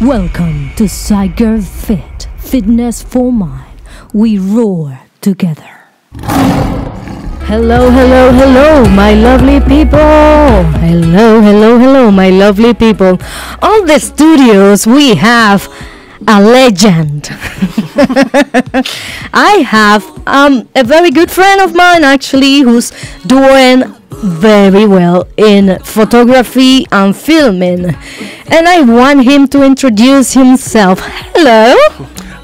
Welcome to ZYGER FIT, Fitness for Mind. We roar together. Hello, hello, hello, my lovely people. Hello, hello, hello, my lovely people. On the studios, we have a legend. I have a very good friend of mine, actually, who's doing very well in photography and filming. And I want him to introduce himself. Hello.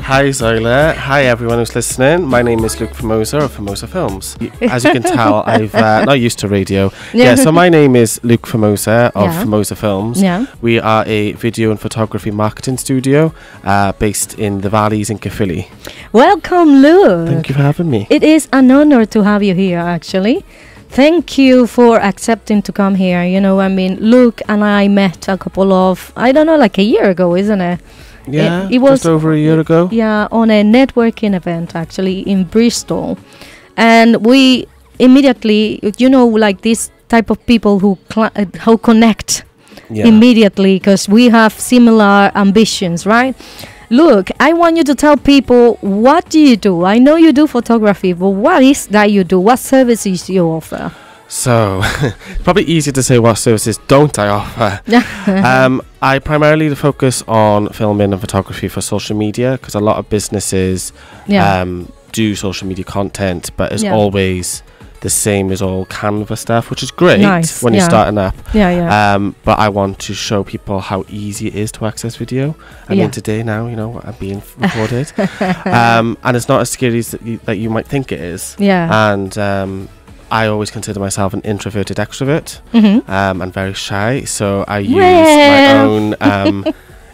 Hi Zoila, hi everyone who's listening. My name is LUKE FORMOSA of Formosa Films. As you can tell, I've not used to radio. Yeah, so my name is LUKE FORMOSA of Formosa Films. Yeah. We are a video and photography marketing studio based in the Valleys in Caerphilly. Welcome, Luke. Thank you for having me. It is an honor to have you here, actually. Thank you for accepting to come here. You know, I mean, Luke and I met a couple of, I don't know, like a year ago, isn't it? Yeah, it was just over a year ago. Yeah, on a networking event, actually, in Bristol. And we immediately, you know, like this type of people who connect immediately because we have similar ambitions, right? Look, I want you to tell people, what do you do? I know you do photography, but what is that you do? What services you offer? So, probably easier to say what services don't I offer. I primarily focus on filming and photography for social media because a lot of businesses do social media content, but it's always the same as all Canva stuff, which is great when you're starting up. But I want to show people how easy it is to access video. I mean, today now, you know, I'm being recorded. And it's not as scary as that you might think it is. And I always consider myself an introverted extrovert. I'm very shy, so I use my own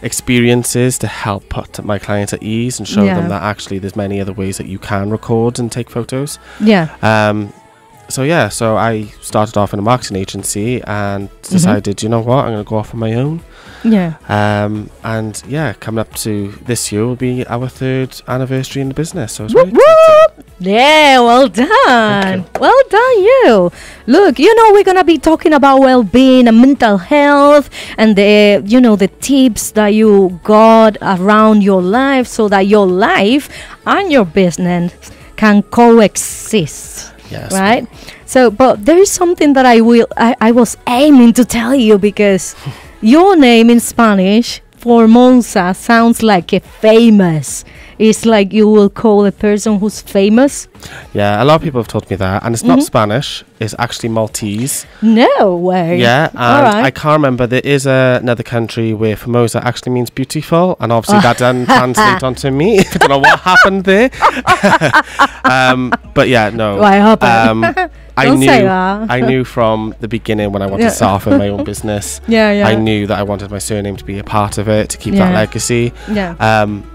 experiences to help put my clients at ease and show them that actually there's many other ways that you can record and take photos. So I started off in a marketing agency and decided, you know what, I'm going to go off on my own. Coming up to this year will be our 3rd anniversary in the business. So it's really exciting. Yeah, well done. Well done, you. Look, you know, we're going to be talking about well-being and mental health and the, you know, the tips that you got around your life so that your life and your business can coexist. Yes. Right? So, but there is something that I was aiming to tell you because your name in Spanish, Formosa, sounds like a famous. It's like you will call a person who's famous. Yeah, a lot of people have told me that. And it's not Spanish. It's actually Maltese. No way. Yeah, and I can't remember. There is another country where Formosa actually means beautiful. And obviously that doesn't translate onto me. I don't know what happened there. But yeah, no. What happened? I knew from the beginning when I wanted to start off in my own business. I knew that I wanted my surname to be a part of it, to keep that legacy.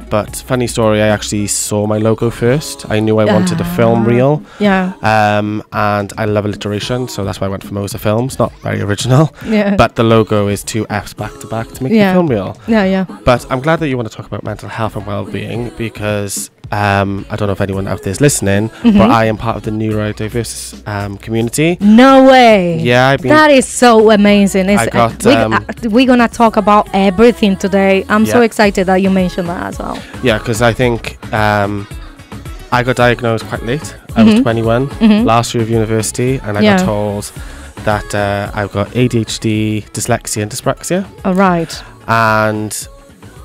But funny story, I actually saw my logo first. I knew I wanted a film reel. And I love alliteration, so that's why I went for Formosa Films. Not very original. But the logo is 2 F's back to back to make the film reel. But I'm glad that you want to talk about mental health and well-being because I don't know if anyone out there is listening, but I am part of the neurodiverse community. No way. Yeah, that is so amazing. We're gonna talk about everything today. I'm so excited that you mentioned that as well. Yeah, because I think I got diagnosed quite late. I was 21 last year of university, and I got told that I've got ADHD, dyslexia, and dyspraxia. Right. And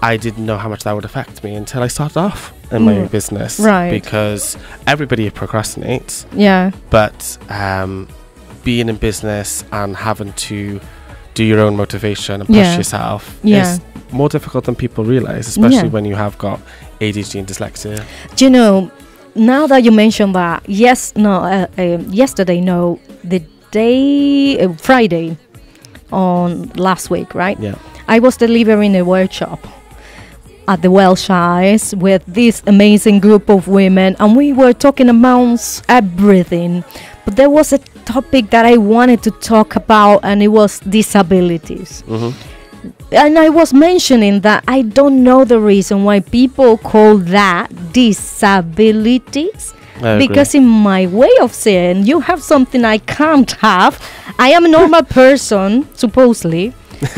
I didn't know how much that would affect me until I started off in my own business. Because everybody procrastinates. But being in business and having to do your own motivation and push yourself is more difficult than people realize, especially when you have got ADHD and dyslexia. Do you know, now that you mentioned that, Friday on last week, right? I was delivering a workshop at the Welsh Eyes with this amazing group of women, and we were talking about everything, but there was a topic that I wanted to talk about, and it was disabilities. And I was mentioning that I don't know the reason why people call that disabilities. Because in my way of saying, you have something I can't have. I am a normal person, supposedly,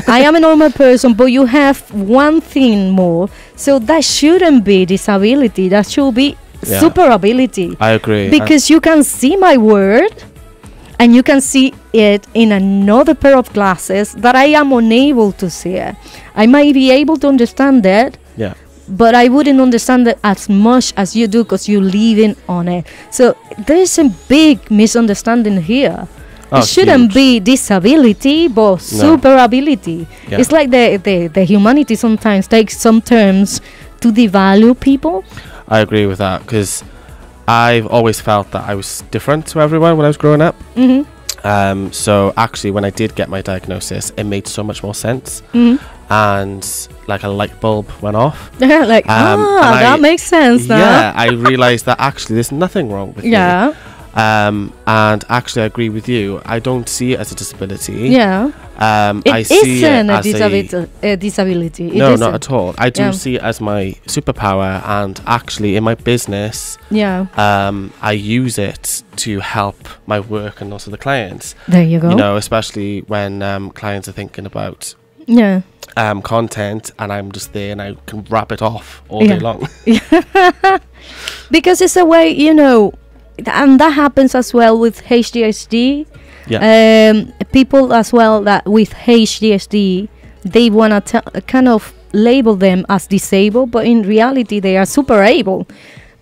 I am a normal person, but you have one thing more. So that shouldn't be disability. That should be super ability. I agree. Because you can see my word, and you can see it in another pair of glasses that I am unable to see it. I might be able to understand it, but I wouldn't understand it as much as you do because you're living on it. So there's a big misunderstanding here. It shouldn't be disability, but super ability. It's like the humanity sometimes takes some terms to devalue people. I agree with that, because I've always felt that I was different to everyone when I was growing up. So actually, when I did get my diagnosis, it made so much more sense. And like a light bulb went off. Like, that makes sense now. Yeah, I realized that actually there's nothing wrong with me. And actually, I agree with you. I don't see it as a disability. I see it as a disability. No, not at all. I do see it as my superpower, and actually, in my business, I use it to help my work and also the clients. There you go. You know, especially when clients are thinking about content, and I'm just there and I can wrap it off all day long. Because it's a way, you know. And that happens as well with HDSD. People as well that with HDSD, they want to kind of label them as disabled, but in reality they are super able,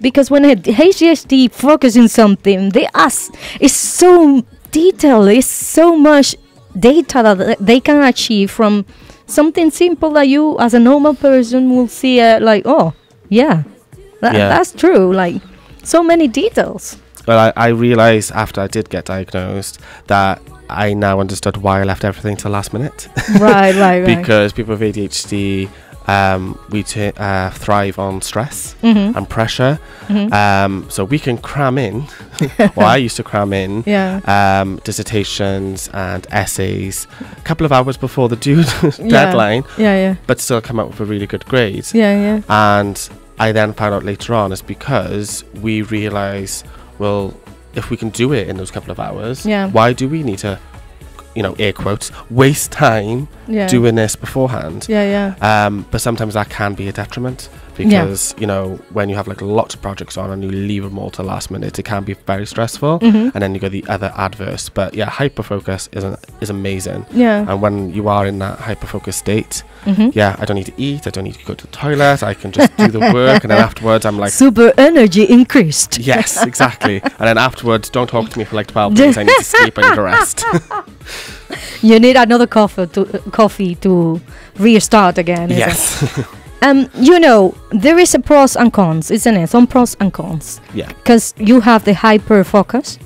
because when a HDSD focuses on something, it's so detailed, it's so much data that they can achieve from something simple that you as a normal person will see like, that's true, like so many details. Well, I realised after I did get diagnosed that I now understood why I left everything till last minute. Right. Because people with ADHD, we thrive on stress and pressure. So we can cram in, well, I used to cram in dissertations and essays a couple of hours before the due deadline, but still come out with a really good grade. And I then found out later on is because we realise, well, if we can do it in those couple of hours, why do we need to, you know, air quotes, waste time doing this beforehand? But sometimes that can be a detriment, because you know, when you have like lots of projects on and you leave them all to last minute, it can be very stressful. And then you got the other adverse. But hyperfocus is amazing. And when you are in that hyperfocus state, I don't need to eat, I don't need to go to the toilet, I can just do the work, and then afterwards I'm like, super energy increased. Yes, exactly. And then afterwards, don't talk to me for like 12 minutes, I need to sleep, I need to rest. You need another coffee to restart again. Yes. You know, there is a pros and cons, isn't it? Some pros and cons. Because you have the hyper focus,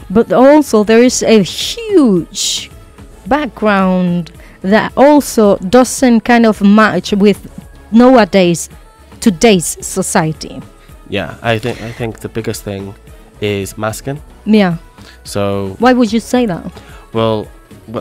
but also there is a huge background that also doesn't kind of match with today's society. I think the biggest thing is masking. So why would you say that? Well,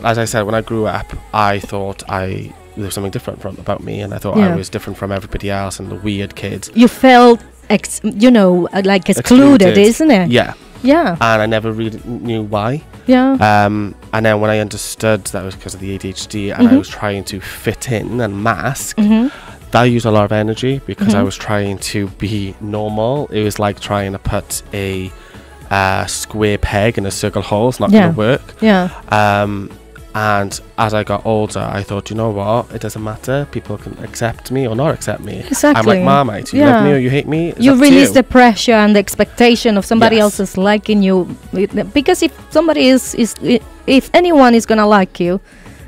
as I said, when I grew up, I thought there was something different about me, and I thought I was different from everybody else and the weird kids. You felt like excluded, isn't it? And I never really knew why. And then when I understood that it was because of the ADHD, and I was trying to fit in and mask, that used a lot of energy, because I was trying to be normal. It was like trying to put a square peg in a circle hole. It's not going to work. And as I got older, I thought, you know what, it doesn't matter, people can accept me or not accept me. I'm like Marmite, you love me or you hate me, you release the pressure and the expectation of somebody else's liking you, because if anyone is gonna like you,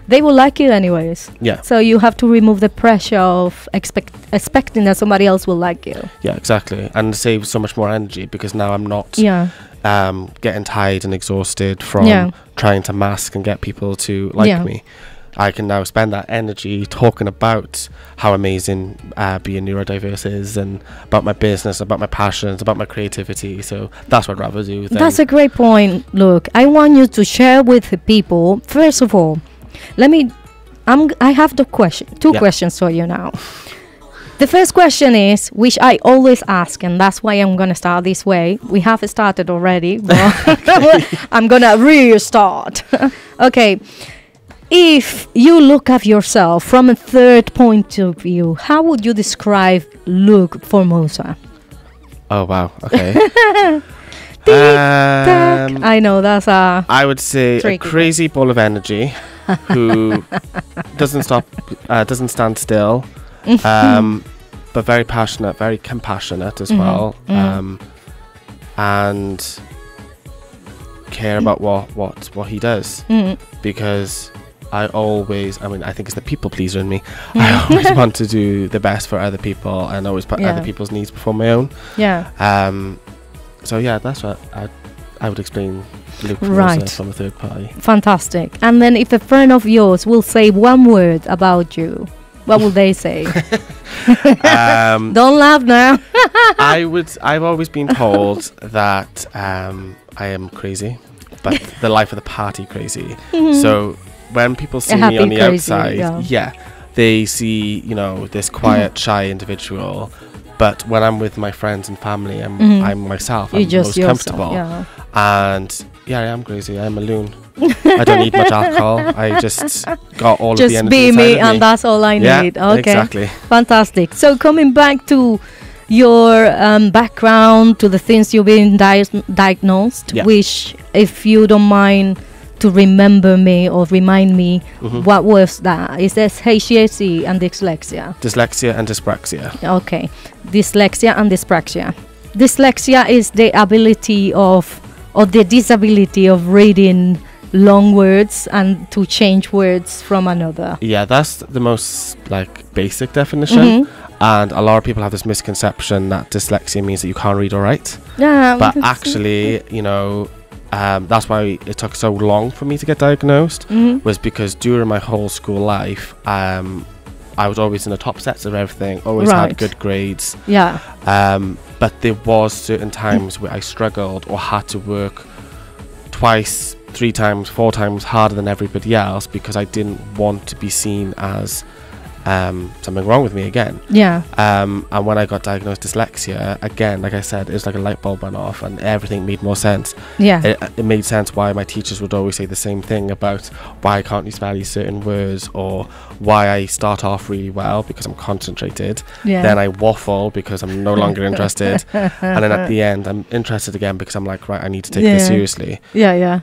they will like you anyways. So you have to remove the pressure of expecting that somebody else will like you. Exactly. And save so much more energy, because now I'm not getting tired and exhausted from trying to mask and get people to like me. I can now spend that energy talking about how amazing being neurodiverse is, and about my business, about my passions, about my creativity. So that's what I'd rather do. That's a great point. Look, I want you to share with the people. First of all, I have two questions for you now. The first question is, which I always ask, and that's why I'm going to start this way. We have started already, but I'm going to restart. Okay. if you look at yourself from a third point of view, how would you describe LUKE FORMOSA? Oh, wow. Okay. I know that's a... I would say a crazy ball of energy who doesn't stand still, but very passionate, very compassionate as well, and care about what he does, because I think it's the people pleaser in me. I always want to do the best for other people and always put other people's needs before my own. So yeah, that's what I would explain LUKE FORMOSA from a third party. Fantastic. And then if a friend of yours will say one word about you, what will they say? Don't laugh now. I've always been told that I am crazy, but the life of the party crazy. So when people see me on the outside, they see, this quiet, shy individual. But when I'm with my friends and family, I'm myself. I'm most comfortable. And I am crazy. I'm a loon. I don't need much alcohol. I just got all of the energy. Just be me, and that's all I need. Okay, exactly. Fantastic. So coming back to your background, to the things you've been diagnosed, which, if you don't mind to remember me or remind me, what was that? Is this HCAC and dyslexia? Dyslexia and dyspraxia. Okay, dyslexia and dyspraxia. Dyslexia is the ability or the disability of reading long words and to change words from another. Yeah, that's the most basic definition. And a lot of people have this misconception that dyslexia means that you can't read or write. Yeah, but actually, that's why it took so long for me to get diagnosed, was because during my whole school life, I was always in the top sets of everything, always had good grades. But there was certain times where I struggled or had to work twice, 3 times, 4 times harder than everybody else because I didn't want to be seen as something wrong with me again. And when I got diagnosed dyslexia, again, like I said, it was like a light bulb went off and everything made more sense. It made sense why my teachers would always say the same thing about why can't you spell these certain words, or why I start off really well because I'm concentrated, then I waffle because I'm no longer interested, and then at the end I'm interested again because I'm like, right, I need to take this seriously.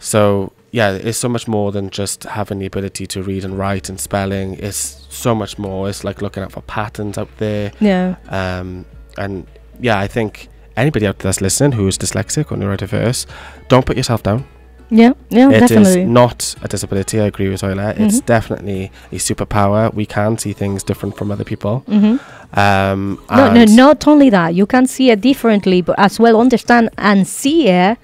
So it's so much more than just having the ability to read and write and spelling. It's so much more. It's like looking out for patterns out there. And I think anybody out there that's listening who is dyslexic or neurodiverse, don't put yourself down. It definitely. is not a disability. I agree with Zoila. It's definitely a superpower. We can see things different from other people. Not only that, you can see it differently, but as well understand and see it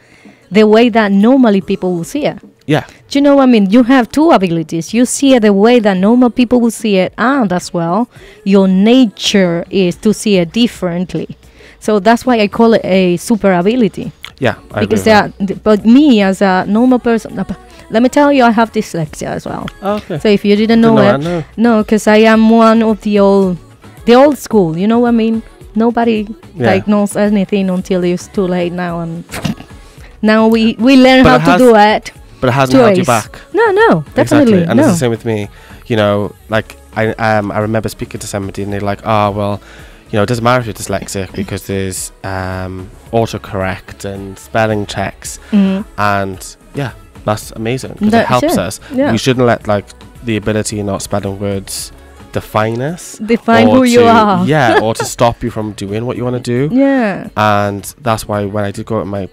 the way that normally people will see it. Do you know what I mean? You have 2 abilities. You see it the way that normal people will see it, and as well, your nature is to see it differently. So that's why I call it a super ability. I because agree. But me as a normal person, let me tell you, I have dyslexia as well. So if you didn't know it, no, because I am one of the old school. You know what I mean? Nobody diagnosed anything until it's too late now, and now we learn how to do it. But it hasn't held you back. No, definitely. Exactly. And it's the same with me. I remember speaking to somebody and they're like, it doesn't matter if you're dyslexic because there's autocorrect and spelling checks. And that's amazing because it helps us. We shouldn't let the ability of not spelling words define who you are. Or to stop you from doing what you want to do. And that's why when I did go on my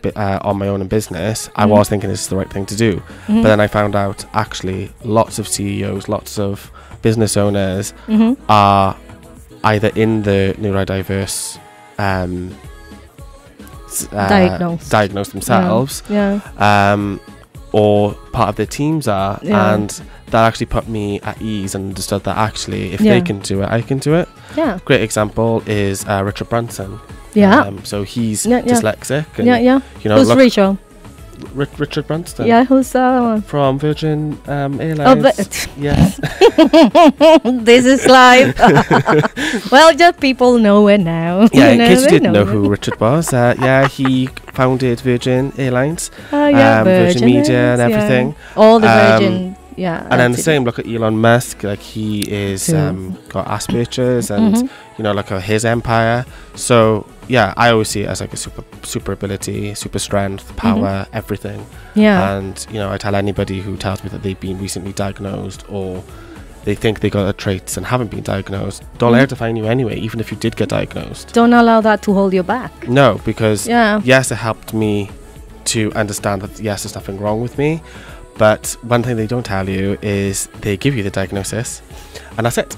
own in business, I was thinking this is the right thing to do. But then I found out actually lots of CEOs, lots of business owners are either in the neurodiverse diagnosed themselves, or part of their teams are, and that actually put me at ease and understood that actually if they can do it, I can do it. Great example is Richard Branson. So he's dyslexic. And, who's Rachel? Richard Branson. Who's that one? From Virgin Airlines. Yes. This is live. Well, just people know it now. In case you didn't know who Richard was, he founded Virgin Airlines, Virgin Media and everything. All the Virgin Yeah. And then the same, look at Elon Musk. Like, he is got Asperger's and you know, like his empire. So yeah, I always see it as like a super ability, super strength, power, everything. Yeah. And you know, I tell anybody who tells me that they've been recently diagnosed or they think they got traits and haven't been diagnosed, don't let it define you anyway, even if you did get diagnosed. Don't allow that to hold you back. No, because yes, it helped me to understand that yes, there's nothing wrong with me. But one thing they don't tell you is they give you the diagnosis and that's it.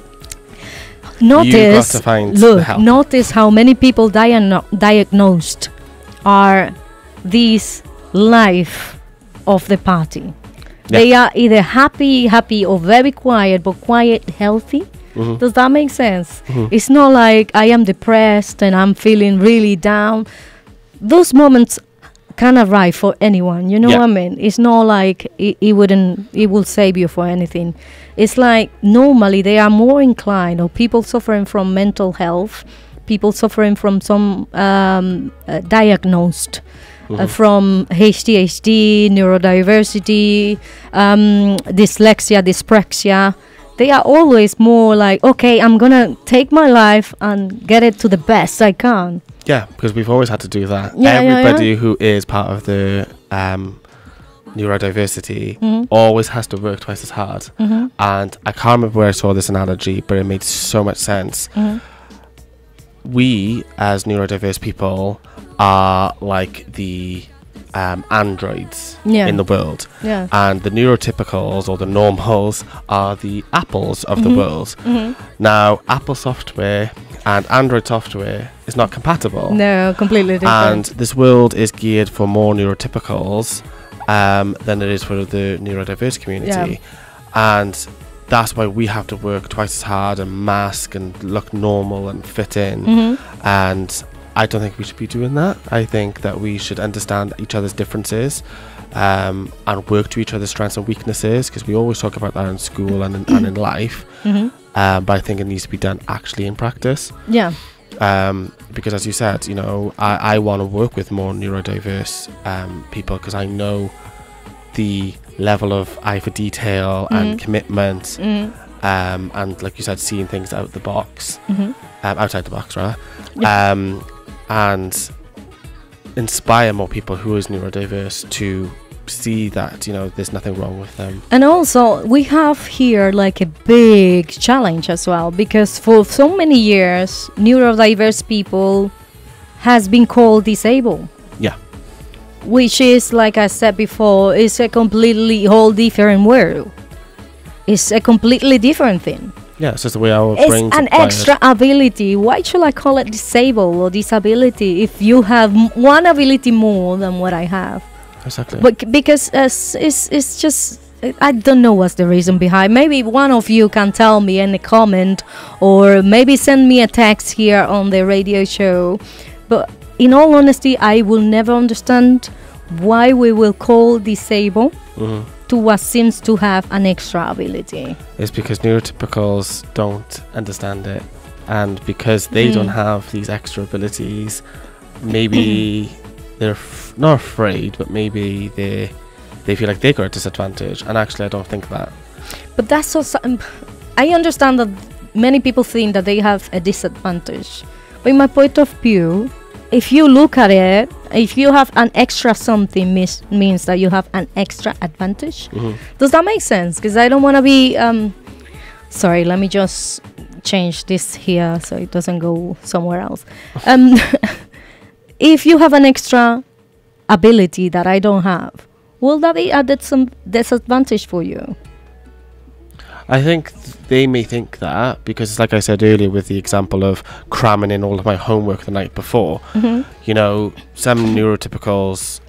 Notice, you've got to find the help. Notice how many people diagnosed are this life of the party. Yeah. They are either happy or very quiet, but quiet, healthy. Does that make sense? It's not like I am depressed and I'm feeling really down. Those moments can arrive for anyone, you know what I mean? It's not like it will save you for anything. It's like normally they are more inclined, or people suffering from mental health, people suffering from some diagnosed from ADHD, neurodiversity, dyslexia, dyspraxia. They are always more like, okay, I'm gonna take my life and get it to the best I can. Yeah, because we've always had to do that. Everybody who is part of the neurodiversity always has to work twice as hard. And I can't remember where I saw this analogy, but it made so much sense. We, as neurodiverse people, are like the androids in the world. And the neurotypicals, or the normals, are the apples of the world. Now, Apple software and Android software is not compatible. No, completely different. And this world is geared for more neurotypicals than it is for the neurodiverse community. And that's why we have to work twice as hard and mask and look normal and fit in. And I don't think we should be doing that. I think that we should understand each other's differences and work to each other's strengths and weaknesses, because we always talk about that in school and in life. But I think it needs to be done actually in practice. Because as you said, you know, I want to work with more neurodiverse people, because I know the level of eye for detail and commitment and, like you said, seeing things out the box, outside the box, rather, and inspire more people who is neurodiverse to see that, you know, there's nothing wrong with them. And also we have here like a big challenge as well, because for so many years neurodiverse people has been called disabled, which is, like I said before, is a completely whole different world. It's a completely different thing. Yeah, it's just the way our brains are an extra ability. Why should I call it disabled or disability if you have one ability more than what I have? Exactly. But because it's just, I don't know what's the reason behind. Maybe one of you can tell me in a comment, or maybe send me a text here on the radio show. But in all honesty, I will never understand why we will call disabled to what seems to have an extra ability. It's because neurotypicals don't understand it, and because they don't have these extra abilities, maybe they're not afraid, but maybe they feel like they got a disadvantage. And actually, I don't think that. But that's also, I understand that many people think that they have a disadvantage, but in my point of view, if you look at it, if you have an extra something, means that you have an extra advantage. Does that make sense? Because I don't want to be sorry, let me just change this here so it doesn't go somewhere else. If you have an extra ability that I don't have, will that be added some disadvantage for you? I think they may think that, because like I said earlier with the example of cramming in all of my homework the night before, you know, some neurotypicals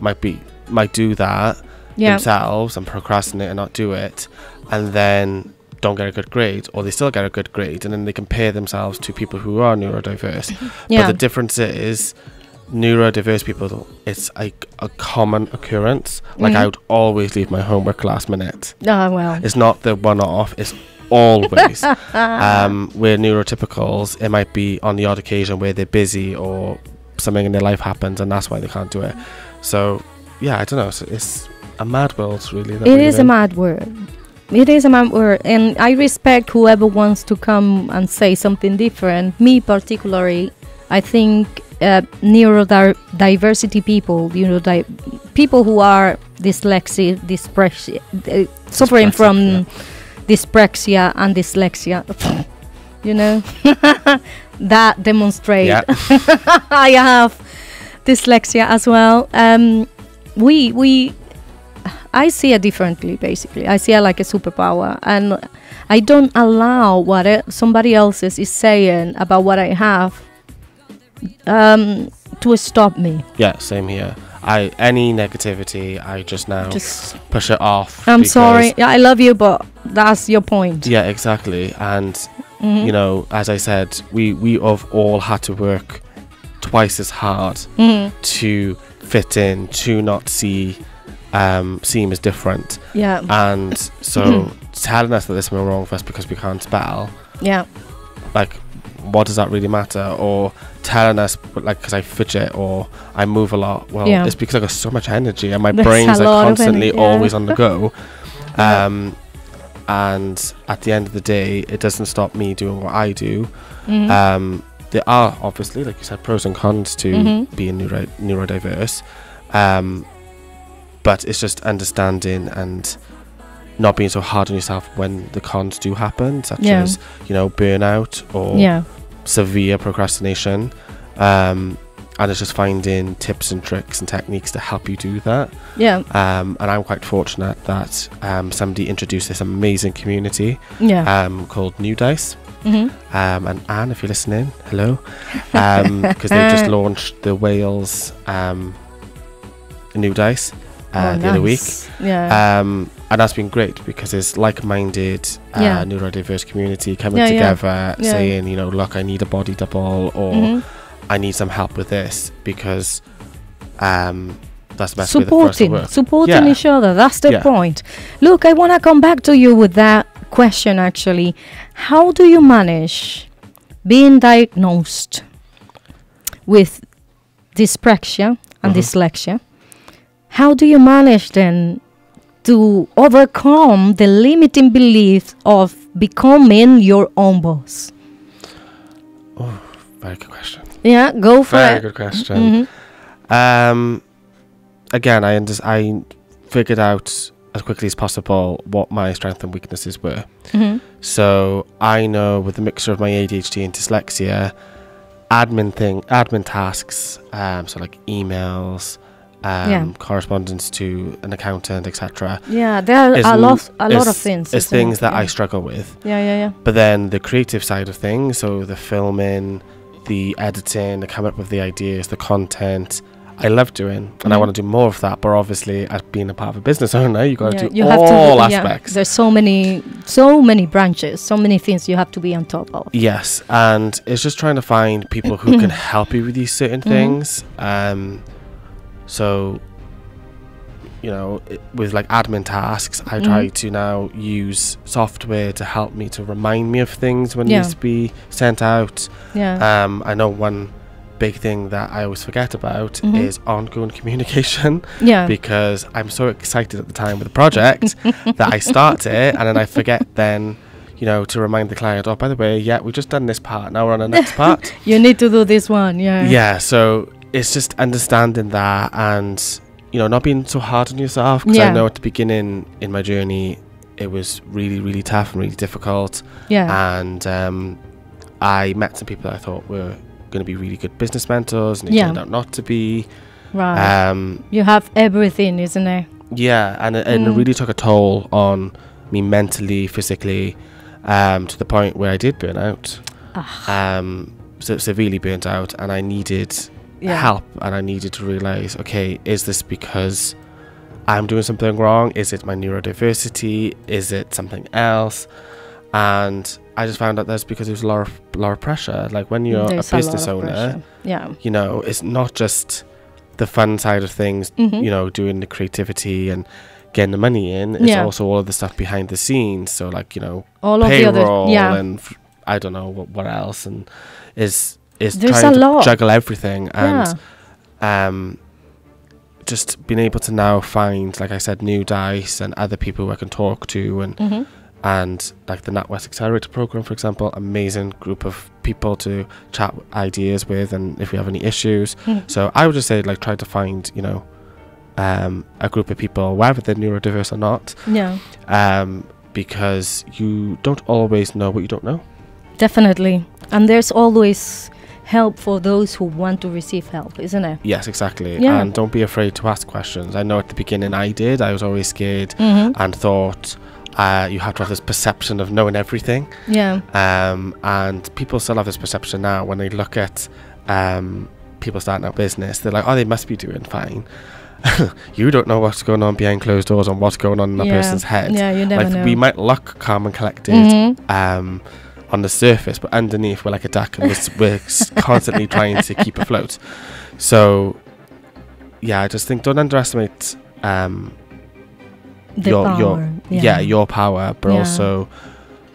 might do that themselves and procrastinate and not do it, and then don't get a good grade, or they still get a good grade, and then they compare themselves to people who are neurodiverse. But the difference is, neurodiverse people, it's like a common occurrence. Like I would always leave my homework last minute. Well, it's not the one-off, it's always. Where neurotypicals, it might be on the odd occasion where they're busy or something in their life happens and that's why they can't do it. So yeah, I don't know, it's a mad world, really. It is a mad world. It is about work, and I respect whoever wants to come and say something different. Me particularly, I think neurodiversity people, people who are dyslexic, suffering from dyspraxia and dyslexia, that demonstrate. I have dyslexia as well. I see it differently, basically. I see it like a superpower, and I don't allow what somebody else is saying about what I have to stop me. Yeah, same here. Any negativity, I just push it off. I'm sorry. Yeah, I love you, but that's your point. Yeah, exactly. And as I said, we have all had to work twice as hard to fit in, to not seem as different. Yeah. And so telling us that there's something wrong with us because we can't spell. Yeah. Like, what does that really matter? Or telling us, like, because I fidget or I move a lot. Well, it's because I've got so much energy and my brain's like constantly always on the go. And at the end of the day, it doesn't stop me doing what I do. There are obviously, like you said, pros and cons to being neurodiverse. But it's just understanding and not being so hard on yourself when the cons do happen, such as, burnout or severe procrastination. And it's just finding tips and tricks and techniques to help you do that. Yeah. And I'm quite fortunate that somebody introduced this amazing community called New Dice. And Anne, if you're listening, hello. Because they've just launched the Wales New Dice the other week. Yeah. And that's been great because it's like-minded neurodiverse community coming together saying, look, I need a body double or I need some help with this because that's the best way for us to work. Supporting each other, that's the point. Look, I want to come back to you with that question actually. How do you manage being diagnosed with dyspraxia and dyslexia? How do you manage then to overcome the limiting beliefs of becoming your own boss? Oh, very good question. Yeah, go for it. Very good question. Again, I figured out as quickly as possible what my strengths and weaknesses were. So I know with the mixture of my ADHD and dyslexia, admin tasks, so like emails, correspondence to an accountant, etc. Yeah, there are a lot of things. It's things that I struggle with. Yeah. But then the creative side of things, so the filming, the editing, the coming up with the ideas, the content, I love doing, and I want to do more of that. But obviously, as being a part of a business owner, you got to do all aspects. There's so many branches, so many things you have to be on top of. Yes, and it's just trying to find people who can help you with these certain things. So, with like admin tasks, I try to now use software to help me to remind me of things when it needs to be sent out. I know one big thing that I always forget about is ongoing communication. Because I'm so excited at the time with the project that I start it and then I forget then, to remind the client, oh, by the way, we've just done this part, now we're on the next part. You need to do this one. So it's just understanding that and not being so hard on yourself, because I know at the beginning in my journey it was really, really tough and really difficult. And I met some people that I thought were going to be really good business mentors, and it turned out not to be. You have everything, isn't it? And it really took a toll on me mentally, physically, to the point where I did burn out. Severely burnt out, and I needed help, and I needed to realize, okay, is this because I'm doing something wrong? Is it my neurodiversity? Is it something else? And I just found out that's because there's a lot of pressure. Like when you're a business owner, it's not just the fun side of things, doing the creativity and getting the money in. It's also all of the stuff behind the scenes. So like, all payroll of the other, and I don't know what else, and is trying to juggle everything. And just being able to now find, like I said, new dice and other people who I can talk to, and like the NatWest Accelerator program, for example, amazing group of people to chat ideas with, and if we have any issues. So I would just say, like, try to find, you know, a group of people, whether they're neurodiverse or not. Because you don't always know what you don't know. Definitely. And there's always help for those who want to receive help, isn't it? Yes, exactly. And don't be afraid to ask questions. I know at the beginning I was always scared and thought you have to have this perception of knowing everything. And people still have this perception now when they look at people starting out business. They're like, oh, they must be doing fine. You don't know what's going on behind closed doors and what's going on in a person's head. You never know. We might look calm and collected on the surface, but underneath we're like a duck, and we're constantly trying to keep afloat. So I just think don't underestimate your power, but also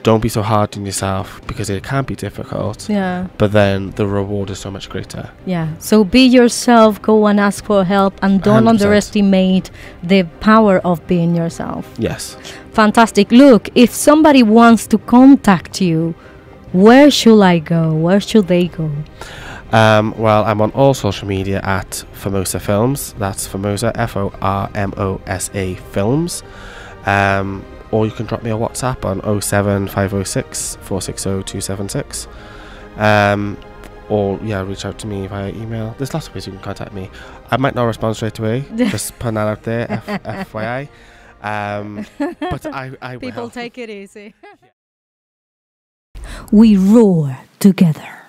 don't be so hard on yourself, because it can be difficult. But then the reward is so much greater. So be yourself, go and ask for help, and don't 100%. Underestimate the power of being yourself. Yes. Fantastic. Look, if somebody wants to contact you, where should I go? Where should they go? Well, I'm on all social media at Formosa Films. That's Formosa, FORMOSA Films. Or you can drop me a WhatsApp on 07506 460 276. Or reach out to me via email. There's lots of ways you can contact me. I might not respond straight away. Just putting that out there, FYI. But I will. People take it easy. We roar together.